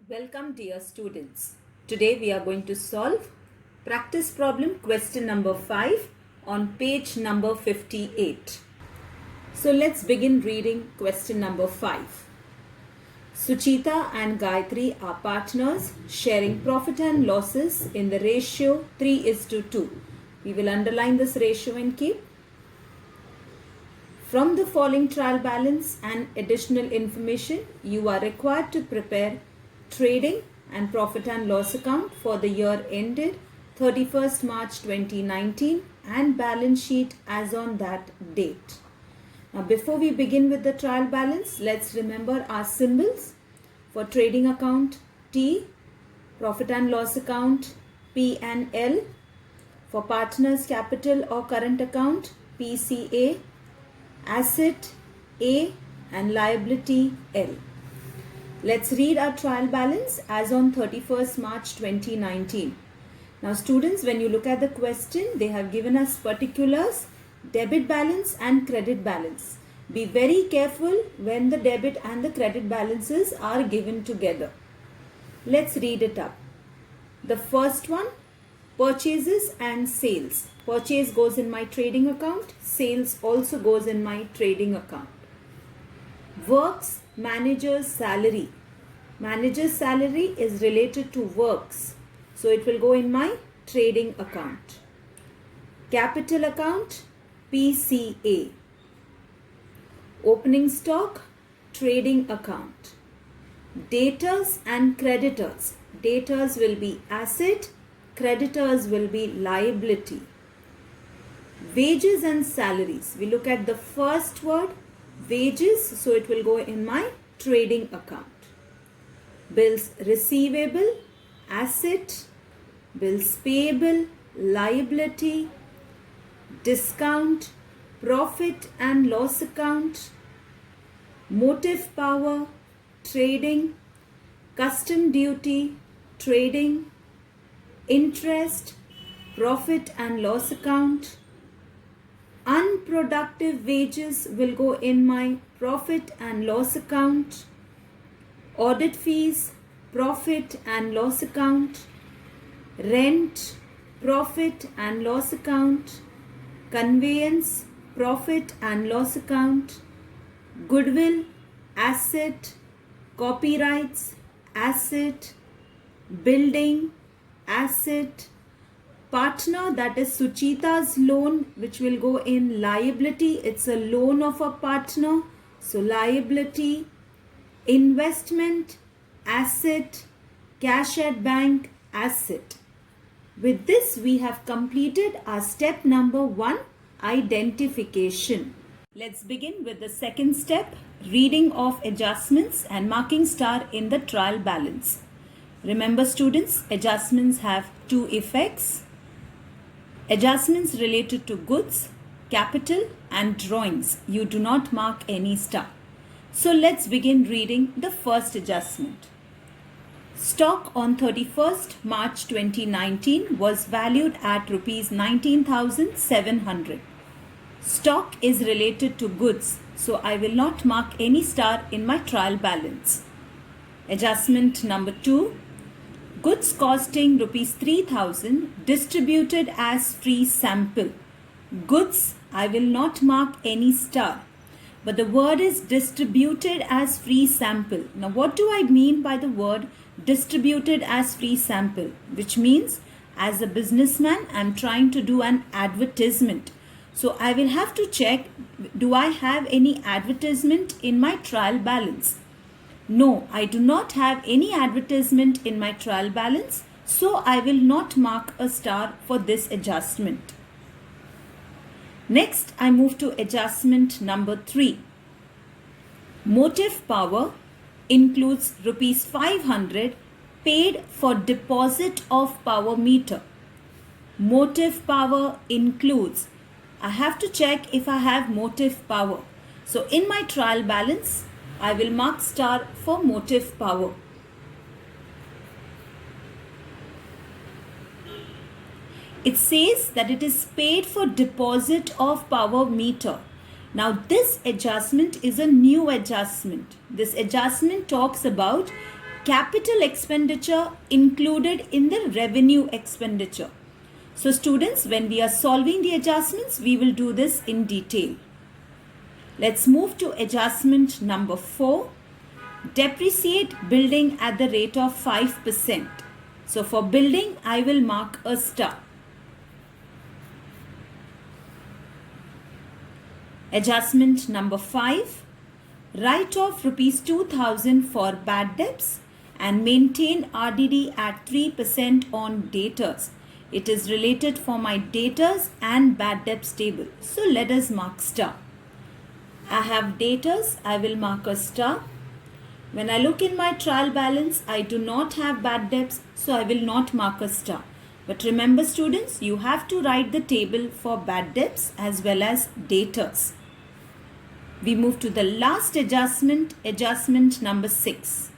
Welcome dear students. Today we are going to solve practice problem question number 5 on page number 58. So let's begin reading question number 5. Suchita and Gayatri are partners sharing profit and losses in the ratio 3:2. We will underline this ratio and keep. From the following trial balance and additional information, you are required to prepare trading and profit and loss account for the year ended 31st March 2019 and balance sheet as on that date. Now before we begin with the trial balance, let's remember our symbols. For trading account T, profit and loss account P and L, for partners capital or current account PCA, asset A and liability L. Let's read our trial balance as on 31st March 2019. Now students, when you look at the question, they have given us particulars, debit balance and credit balance. Be very careful when the debit and the credit balances are given together. Let's read it up. The first one, purchases and sales. Purchase goes in my trading account, sales also goes in my trading account. Works, manager's salary. Manager's salary is related to works, so it will go in my trading account. Capital account PCA. Opening stock trading account. Debtors and creditors. Debtors will be asset, creditors will be liability. Wages and salaries. We look at the first word, wages, so it will go in my trading account. Bills receivable, asset, bills payable, liability, discount, profit and loss account, motive power, trading, custom duty, trading, interest, profit and loss account. Unproductive wages will go in my profit and loss account. Audit fees, profit and loss account. Rent, profit and loss account. Conveyance, profit and loss account. Goodwill, asset. Copyrights, asset. Building, asset. Partner, that is Suchita's loan, which will go in liability. It's a loan of a partner, so liability. Investment, asset. Cash at bank, asset. With this, we have completed our step number 1, identification. Let's begin with the second step, reading of adjustments and marking star in the trial balance. Remember students, adjustments have two effects. Adjustments related to goods, capital and drawings. You do not mark any star. So let's begin reading the first adjustment. Stock on 31st March 2019 was valued at rupees 19,700. Stock is related to goods, so I will not mark any star in my trial balance. Adjustment number 2. Goods costing rupees 3,000 distributed as free sample. Goods, I will not mark any star. But the word is distributed as free sample. Now what do I mean by the word distributed as free sample? Which means as a businessman, I am trying to do an advertisement. So I will have to check, do I have any advertisement in my trial balance? No, I do not have any advertisement in my trial balance, so I will not mark a star for this adjustment. Next, I move to adjustment number 3. Motive power includes rupees 500 paid for deposit of power meter. Motive power includes, I have to check if I have motive power. So in my trial balance, I will mark star for motive power. It says that it is paid for deposit of power meter. Now this adjustment is a new adjustment. This adjustment talks about capital expenditure included in the revenue expenditure. So students, when we are solving the adjustments, we will do this in detail. Let's move to adjustment number 4. Depreciate building at the rate of 5%. So for building, I will mark a star. Adjustment number 5. Write off rupees 2000 for bad debts and maintain RDD at 3% on debtors. It is related for my debtors and bad debts table. So let us mark star. I have debtors, I will mark a star. When I look in my trial balance, I do not have bad debts, so I will not mark a star. But remember students, you have to write the table for bad debts as well as debtors. We move to the last adjustment, adjustment number 6.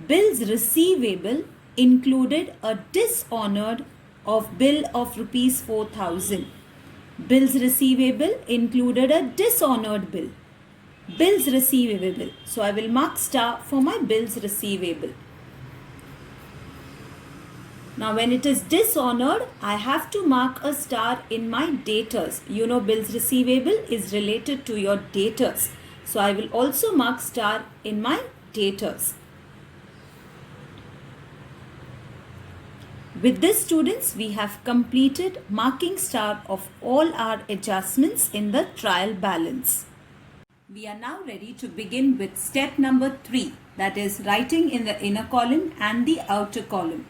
Bills receivable included a dishonored of bill of rupees 4000. Bills receivable included a dishonored bill. Bills receivable. So I will mark star for my bills receivable. Now when it is dishonored, I have to mark a star in my debtors. You know bills receivable is related to your debtors. So I will also mark star in my debtors. With this students, we have completed marking star of all our adjustments in the trial balance. We are now ready to begin with step number 3, that is writing in the inner column and the outer column.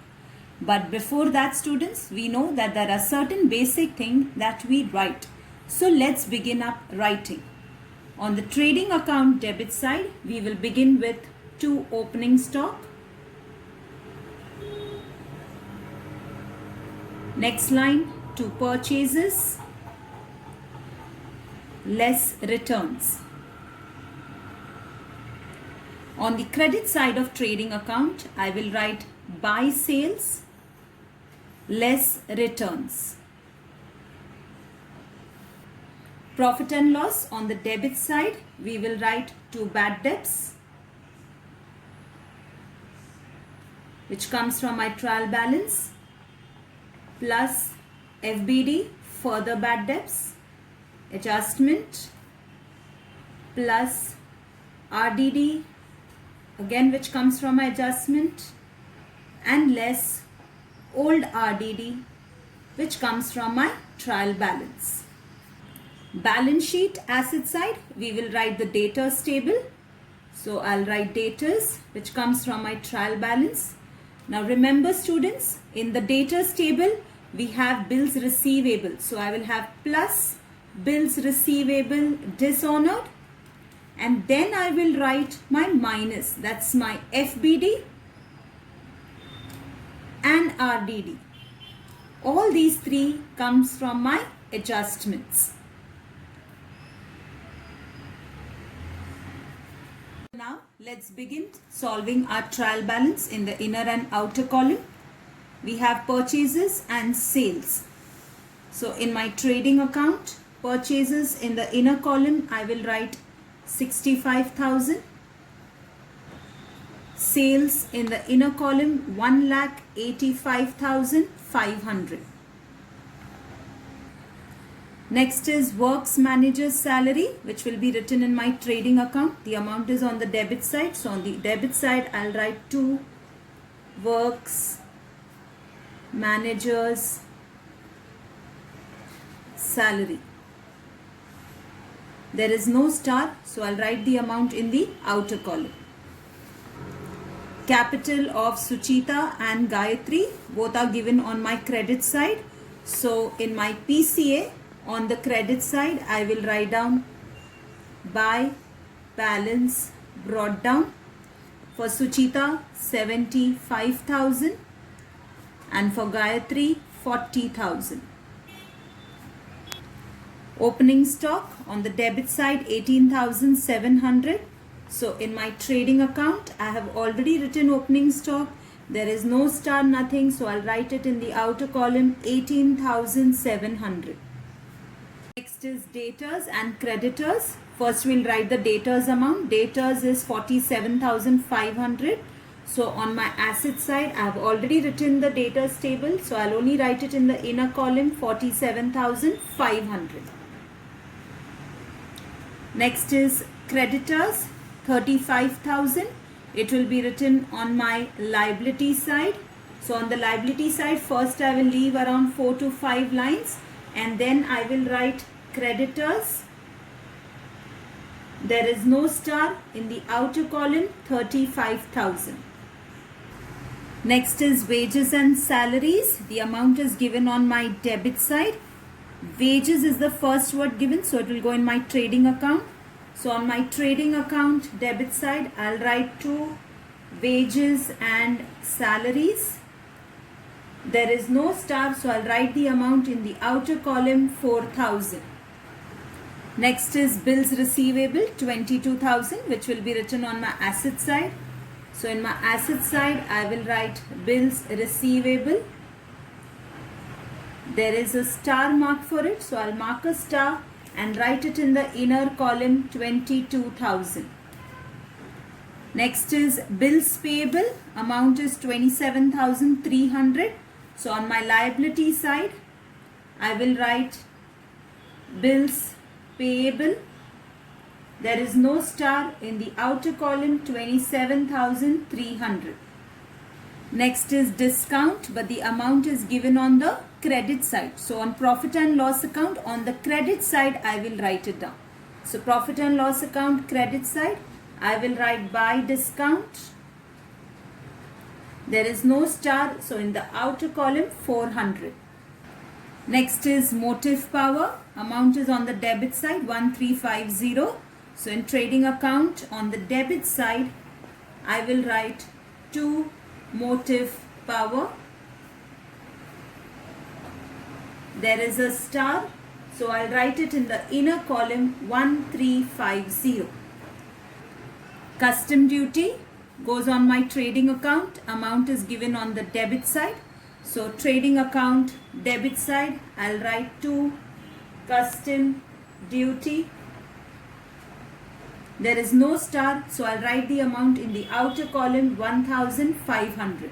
But before that students, we know that there are certain basic things that we write. So let's begin up writing. On the trading account debit side, we will begin with to opening stock. Next line, to purchases less returns. On the credit side of trading account, I will write buy sales less returns. Profit and loss on the debit side, we will write to bad debts, which comes from my trial balance, plus FBD, further bad debts, adjustment, plus RDD, again which comes from my adjustment, and less old RDD, which comes from my trial balance. Balance sheet asset side, we will write the debtors table. So I'll write debtors, which comes from my trial balance. Now remember students, in the debtors table, we have bills receivable. So I will have plus bills receivable dishonored, and then I will write my minus, that's my FBD and RDD. All these three comes from my adjustments. Now let's begin solving our trial balance in the inner and outer column. We have purchases and sales. So in my trading account, purchases in the inner column, I will write 65,000. Sales in the inner column, 1,85,500. Next is works manager's salary, which will be written in my trading account. The amount is on the debit side. So on the debit side, I'll write to works manager's salary. There is no star, so I'll write the amount in the outer column. Capital of Suchita and Gayatri, both are given on my credit side. So in my PCA, on the credit side, I will write down by balance brought down. For Suchita, 75,000, and for Gayatri, 40,000. Opening stock on the debit side, 18,700. So in my trading account, I have already written opening stock. There is no star, nothing. So I'll write it in the outer column, 18,700. Next is debtors and creditors. First we'll write the debtors amount. Debtors is 47,500. So on my asset side, I have already written the data table. So I'll only write it in the inner column, 47,500. Next is creditors, 35,000. It will be written on my liability side. So on the liability side, first I will leave around 4 to 5 lines, and then I will write creditors. There is no star in the outer column, 35,000. Next is wages and salaries. The amount is given on my debit side. Wages is the first word given, so it will go in my trading account. So on my trading account debit side, I'll write to wages and salaries. There is no star, so I'll write the amount in the outer column, 4,000. Next is bills receivable, 22,000, which will be written on my asset side. So in my asset side, I will write bills receivable. There is a star mark for it, so I'll mark a star and write it in the inner column, 22,000. Next is bills payable. Amount is 27,300. So on my liability side, I will write bills payable. There is no star in the outer column, 27,300. Next is discount, but the amount is given on the credit side. So on profit and loss account, on the credit side, I will write it down. So profit and loss account, credit side, I will write by discount. There is no star, so in the outer column, 400. Next is motive power. Amount is on the debit side, 1350. So in trading account, on the debit side, I will write to motive power. There is a star, so I'll write it in the inner column, 1350. Custom duty goes on my trading account. Amount is given on the debit side. So trading account, debit side, I'll write to custom duty. There is no star, so I'll write the amount in the outer column, 1,500.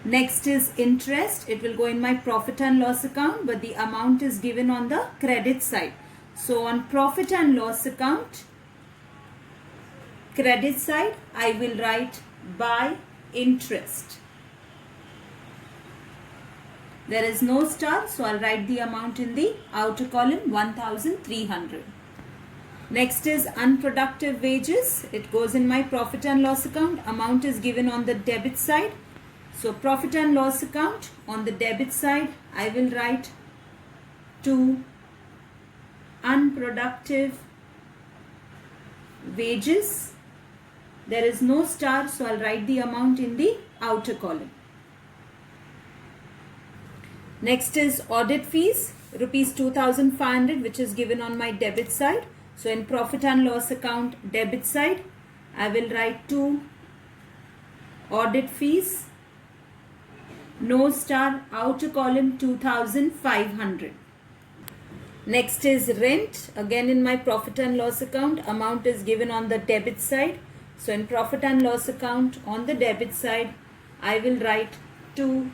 Next is interest. It will go in my profit and loss account, but the amount is given on the credit side. So on profit and loss account, credit side, I will write by interest. There is no star, so I'll write the amount in the outer column, 1,300. Next is unproductive wages. It goes in my profit and loss account. Amount is given on the debit side. So profit and loss account, on the debit side, I will write to unproductive wages. There is no star, so I'll write the amount in the outer column. Next is audit fees, rupees 2,500, which is given on my debit side. So in profit and loss account, debit side, I will write to audit fees. No star, outer column, 2,500. Next is rent. Again in my profit and loss account, amount is given on the debit side. So in profit and loss account, on the debit side, I will write to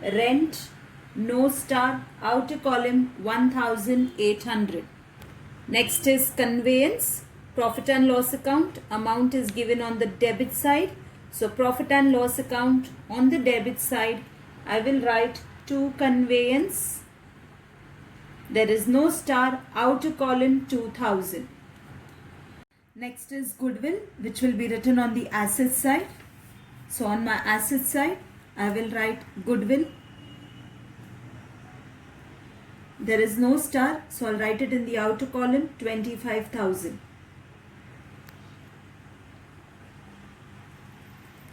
rent. No star, outer column, 1,800. Next is conveyance. Profit and loss account, amount is given on the debit side. So profit and loss account, on the debit side, I will write to conveyance. There is no star, outer column, 2,000. Next is goodwill, which will be written on the asset side. So on my asset side, I will write goodwill. There is no star, so I'll write it in the outer column, 25,000.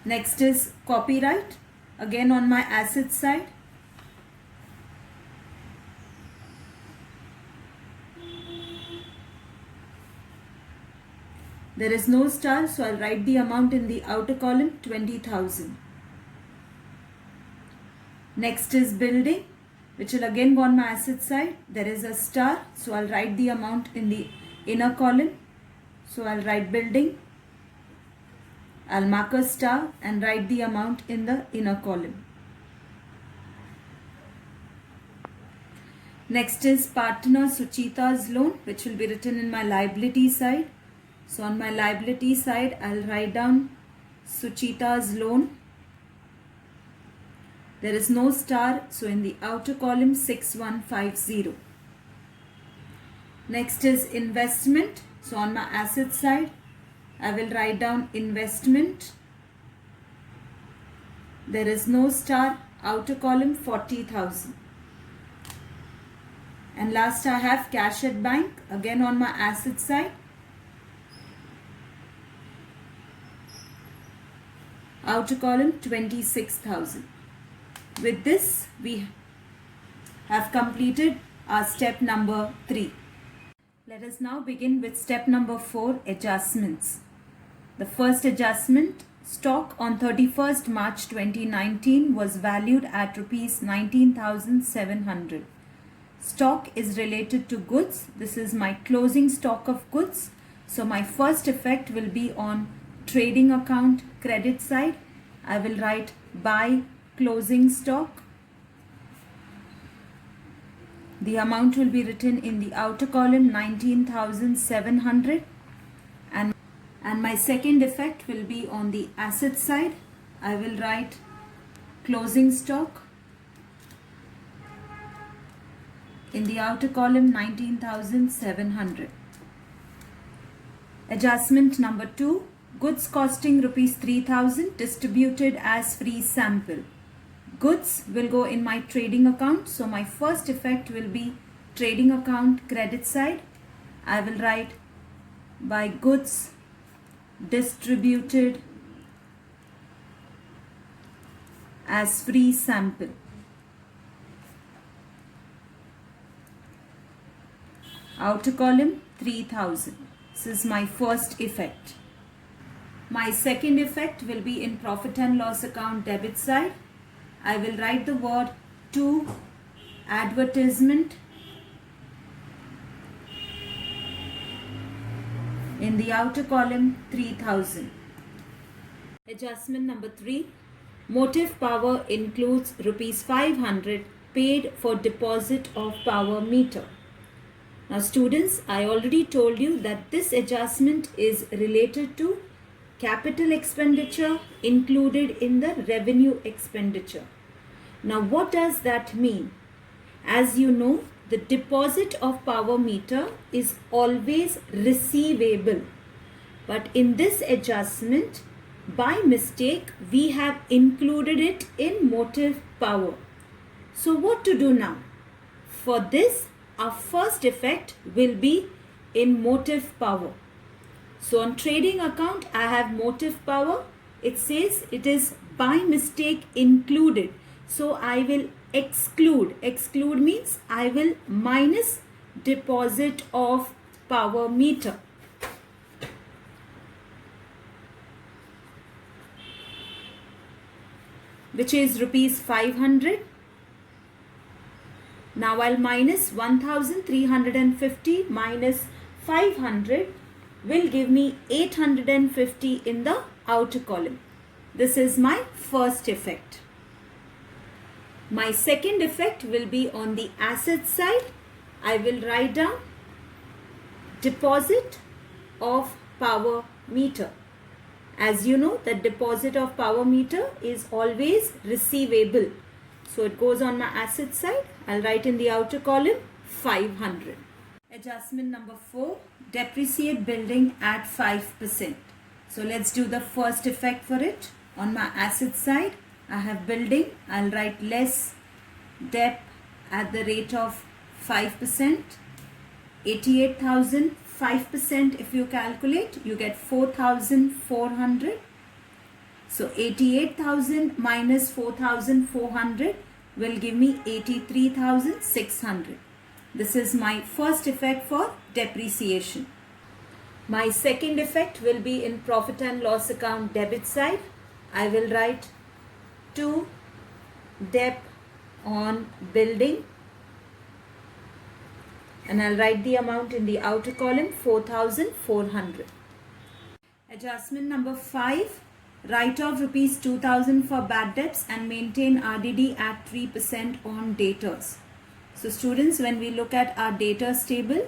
Next is copyright. Again on my asset side, there is no star, so I'll write the amount in the outer column, 20,000. Next is building, which will again go on my asset side. There is a star, so I'll write the amount in the inner column. So I'll write building. I'll mark a star and write the amount in the inner column. Next is partner Suchita's loan, which will be written in my liability side. So on my liability side, I'll write down Suchita's loan. There is no star, so in the outer column 6150. Next is investment. So on my asset side, I will write down investment. There is no star, outer column 40,000. And last I have cash at bank, again on my asset side. Outer column 26,000. With this, we have completed our step number 3. Let us now begin with step number 4, adjustments. The first adjustment, stock on 31st March 2019 was valued at rupees 19,700. Stock is related to goods. This is my closing stock of goods. So my first effect will be on trading account credit side. I will write buy closing stock. The amount will be written in the outer column 19,700. And my second effect will be on the asset side. I will write closing stock. In the outer column 19,700. Adjustment number 2. Goods costing rupees 3,000 distributed as free sample. Goods will go in my trading account. So my first effect will be trading account credit side. I will write by goods distributed as free sample. Outer column 3,000. This is my first effect. My second effect will be in profit and loss account debit side. I will write the word to advertisement. In the outer column 3,000. Adjustment number 3. Motive power includes rupees 500 paid for deposit of power meter. Now students, I already told you that this adjustment is related to capital expenditure included in the revenue expenditure. Now what does that mean? As you know, the deposit of power meter is always receivable. But in this adjustment, by mistake, we have included it in motive power. So what to do now? For this, our first effect will be in motive power. So on trading account, I have motive power. It says it is by mistake included. So I will exclude. Exclude means I will minus deposit of power meter. Which is rupees 500. Now I'll minus 1,350 minus 500 will give me 850 in the outer column. This is my first effect. My second effect will be on the asset side. I will write down deposit of power meter. As you know, the deposit of power meter is always receivable. So it goes on my asset side. I'll write in the outer column 500. Adjustment number 4, depreciate building at 5%. So let's do the first effect for it. On my asset side, I have building. I'll write less dep at the rate of 5%. 88,000, 5% if you calculate, you get 4,400. So 88,000 minus 4,400 will give me 83,600. This is my first effect for depreciation. My second effect will be in profit and loss account debit side. I will write to dep on building. And I'll write the amount in the outer column 4,400. Adjustment number 5. Write off rupees 2000 for bad debts and maintain RDD at 3% on debtors. So students, when we look at our debtors table,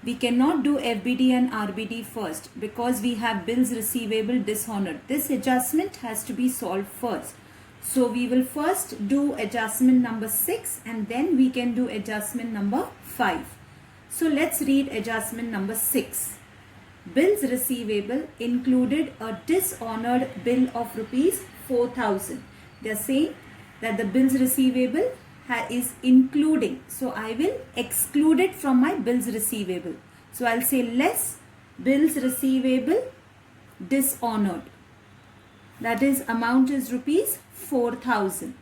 we cannot do FBD and RBD first because we have bills receivable dishonored. This adjustment has to be solved first. So we will first do adjustment number 6 and then we can do adjustment number 5. So let's read adjustment number 6. Bills receivable included a dishonored bill of rupees 4000. They are saying that the bills receivable is including. So I will exclude it from my bills receivable. So I'll say less bills receivable dishonored. That is, amount is rupees 4000.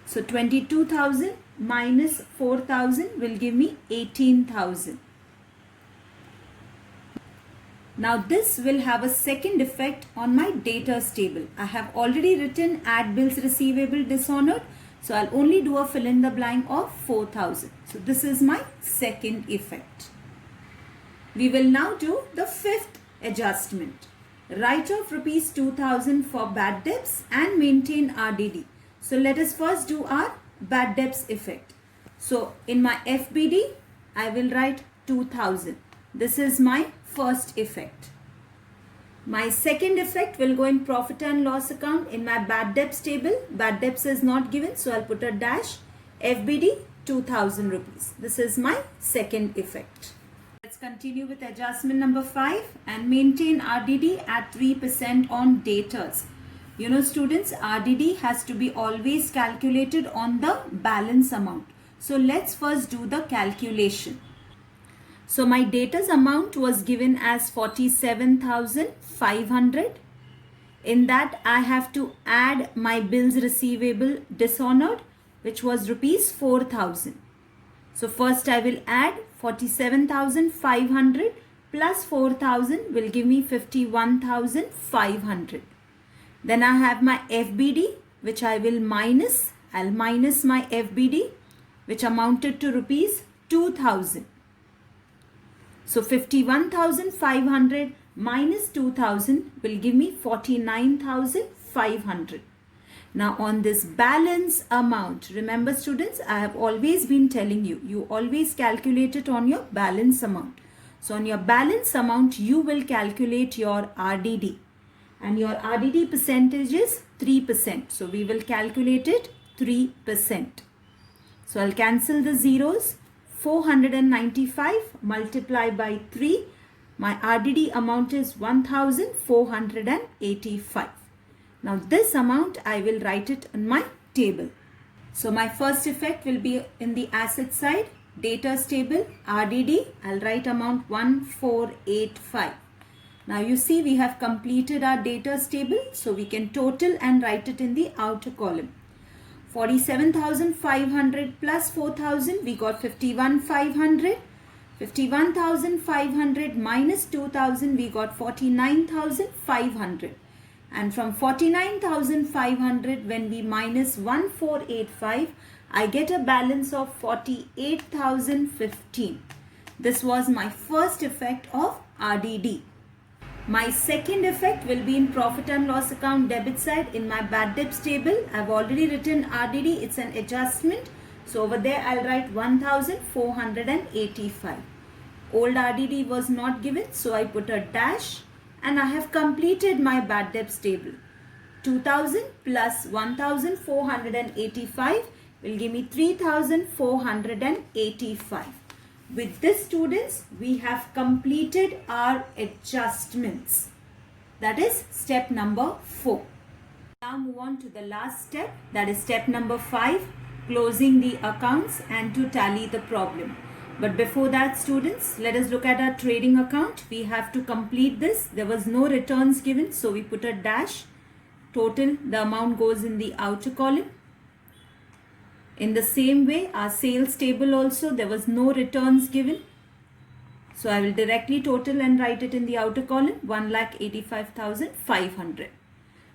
So 22,000 minus 4,000 will give me 18,000. Now this will have a second effect on my debtors table. I have already written add bills receivable dishonored. So I'll only do a fill in the blank of 4,000. So this is my second effect. We will now do the fifth adjustment. Write off rupees 2,000 for bad debts and maintain RDD. So let us first do our bad debts effect. So in my FBD, I will write 2,000. This is my first effect. My second effect will go in profit and loss account. In my bad debts table, bad debts is not given, so I'll put a dash. FBD 2,000 rupees. This is my second effect. Let's continue with adjustment number 5 and maintain RDD at 3% on debtors. You know students, RDD has to be always calculated on the balance amount. So let's first do the calculation. So my debtors amount was given as 47,500. In that I have to add my bills receivable dishonored, which was rupees 4,000. So first I will add 47,500 plus 4,000 will give me 51,500. Then I have my FBD, which I will minus. I'll minus my FBD, which amounted to rupees 2,000. So 51,500 minus 2,000 will give me 49,500. Now on this balance amount, remember students, I have always been telling you, you always calculate it on your balance amount. So on your balance amount, you will calculate your RDD. And your RDD percentage is 3%. So we will calculate it 3%. So I'll cancel the zeros. 495 multiplied by 3. My RDD amount is 1,485. Now this amount I will write it on my table. So my first effect will be in the asset side, debtors table, RDD. I'll write amount 1,485. Now you see we have completed our debtors table, so we can total and write it in the outer column. 47,500 plus 4,000, we got 51,500. 51,500 minus 2,000, we got 49,500. And from 49,500, when we minus 1,485, I get a balance of 48,015. This was my first effect of RDD. My second effect will be in profit and loss account debit side. In my bad debts table, I've already written RDD. It's an adjustment. So over there, I'll write 1,485. Old RDD was not given, so I put a dash and I have completed my bad debts table. 2,000 plus 1,485 will give me 3,485. With this students, we have completed our adjustments. That is step number 4. Now move on to the last step, that is step number 5, closing the accounts and to tally the problem. But before that students, let us look at our trading account. We have to complete this. There was no returns given, so we put a dash. Total, the amount goes in the outer column. In the same way, our sales table also, there was no returns given. So I will directly total and write it in the outer column, 1,85,500.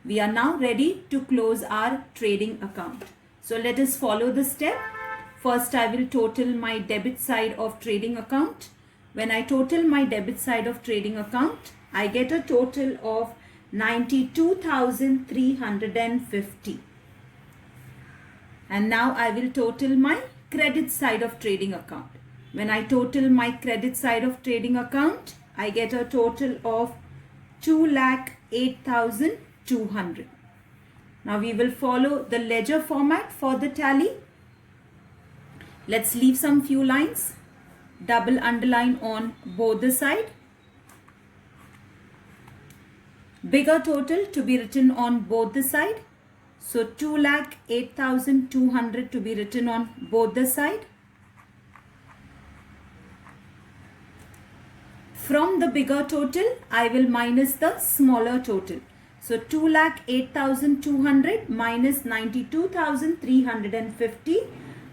We are now ready to close our trading account. So let us follow the step. First, I will total my debit side of trading account. When I total my debit side of trading account, I get a total of 92,350. And now I will total my credit side of trading account. When I total my credit side of trading account, I get a total of 2,08,200. Now we will follow the ledger format for the tally. Let's leave some few lines. Double underline on both the side. Bigger total to be written on both the side. So 2,08,200 to be written on both the side. From the bigger total, I will minus the smaller total. So 2,08,200 minus 92,350.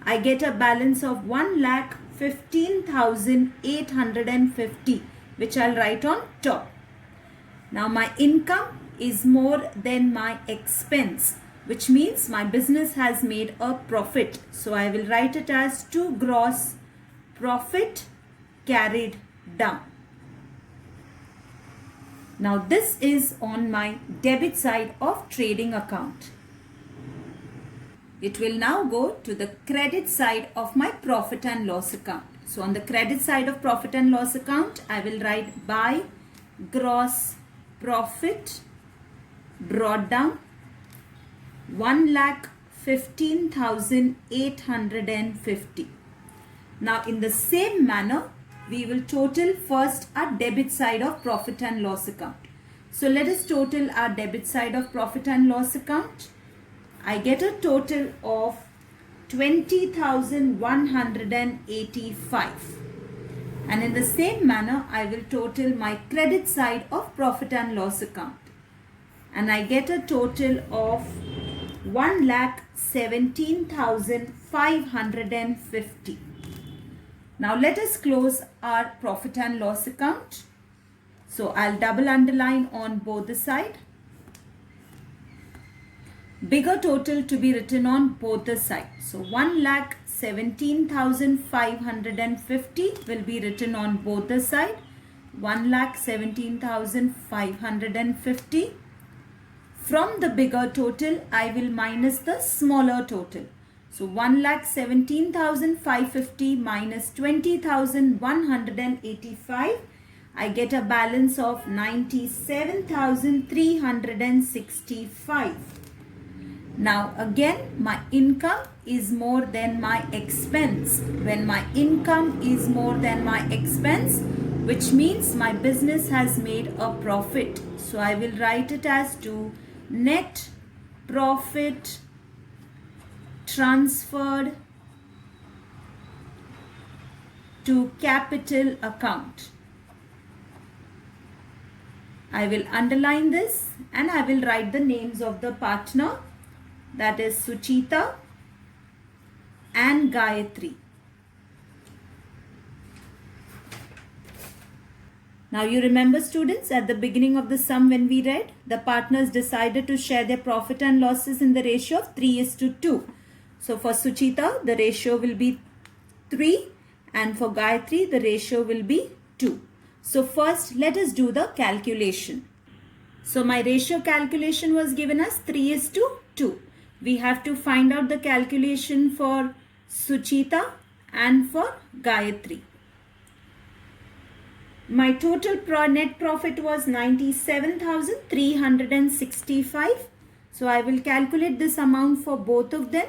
I get a balance of 1,15,850, which I'll write on top. Now my income is more than my expense, which means my business has made a profit. So I will write it as 2 gross profit carried down. Now this is on my debit side of trading account. It will now go to the credit side of my profit and loss account. So on the credit side of profit and loss account, I will write by gross profit brought down 1,15,850. Now in the same manner, we will total first our debit side of profit and loss account. So let us total our debit side of profit and loss account. I get a total of 20,185. And in the same manner, I will total my credit side of profit and loss account. And I get a total of 1,17,550. Now let us close our profit and loss account. So I'll double underline on both the side. Bigger total to be written on both the sides. So 1,17,550 will be written on both the side. 1,17,550. From the bigger total, I will minus the smaller total. So 1,17,550 minus 20,185. I get a balance of 97,365. Now again, my income is more than my expense. When my income is more than my expense, which means my business has made a profit. So I will write it as to net profit transferred to capital account. I will underline this and I will write the names of the partner, that is Suchita and Gayatri. Now you remember, students, at the beginning of the sum when we read, the partners decided to share their profit and losses in the ratio of 3:2. So for Suchita, the ratio will be 3 and for Gayatri, the ratio will be 2. So first, let us do the calculation. So my ratio calculation was given as 3:2. We have to find out the calculation for Suchita and for Gayatri. My total net profit was 97,365. So I will calculate this amount for both of them.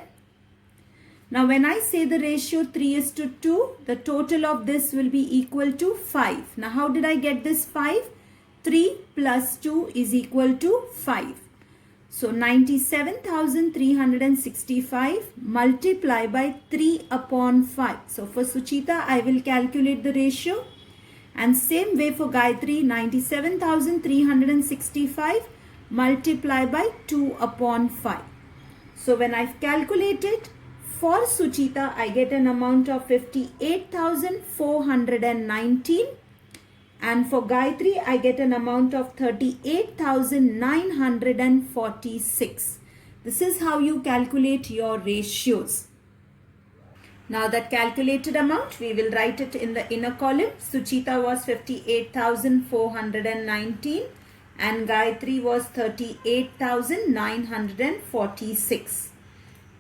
Now when I say the ratio 3:2, the total of this will be equal to 5. Now how did I get this 5? 3 plus 2 is equal to 5. So 97,365 multiply by 3 upon 5. So for Suchita, I will calculate the ratio. And same way for Gayatri, 97,365 multiply by 2 upon 5. So when I've calculated, for Suchita, I get an amount of 58,419. And for Gayatri, I get an amount of 38,946. This is how you calculate your ratios. Now that calculated amount, we will write it in the inner column. Suchita was 58,419 and Gayatri was 38,946.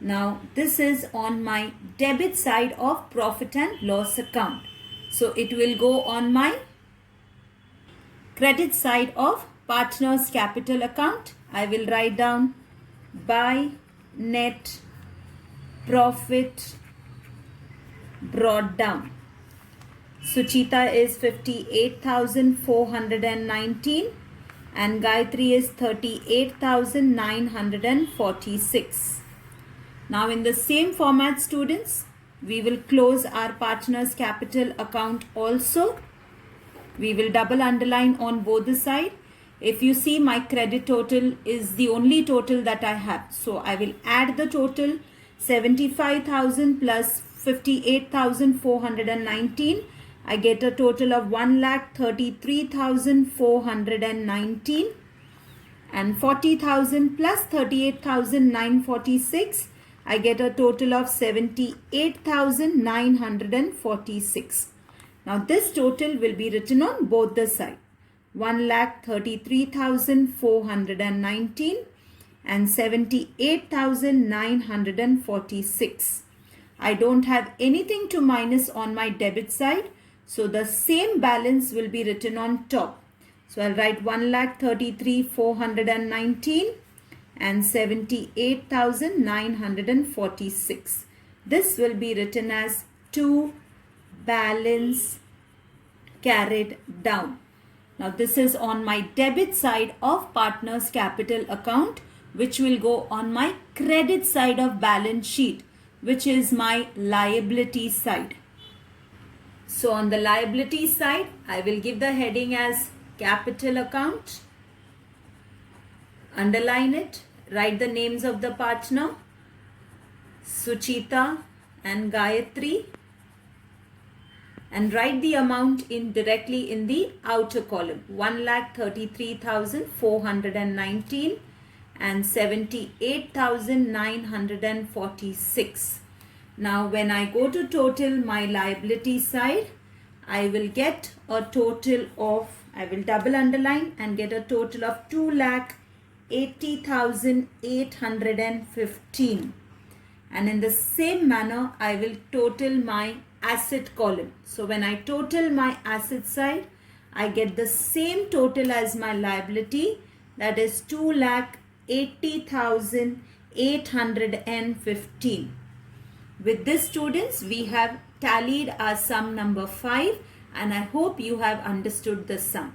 Now this is on my debit side of profit and loss account. So it will go on my credit side of partners capital account. I will write down by net profit brought down. Suchita is 58,419 and Gayatri is 38,946. Now in the same format, students, we will close our partners capital account also. We will double underline on both the side. If you see, my credit total is the only total that I have. So I will add the total 75,000 plus 58,419. I get a total of 1,33,419 and 40,000 plus 38,946. I get a total of 78,946. Now this total will be written on both the sides. 1,33,419 and 78,946. I don't have anything to minus on my debit side. So the same balance will be written on top. So I'll write 1,33,419 and 78,946. This will be written as to balance carried down. Now this is on my debit side of partners capital account, which will go on my credit side of balance sheet, which is my liability side. So on the liability side, I will give the heading as capital account. Underline it. Write the names of the partner, Suchita and Gayatri, and write the amount directly in the outer column. 1,33,419 and 78,946. Now when I go to total my liability side, I will get a total of, I will double underline and get a total of 2,80,815. And in the same manner, I will total my asset column. So when I total my asset side, I get the same total as my liability, that is 2,80,815. With this, students, we have tallied our sum number 5, and I hope you have understood the sum.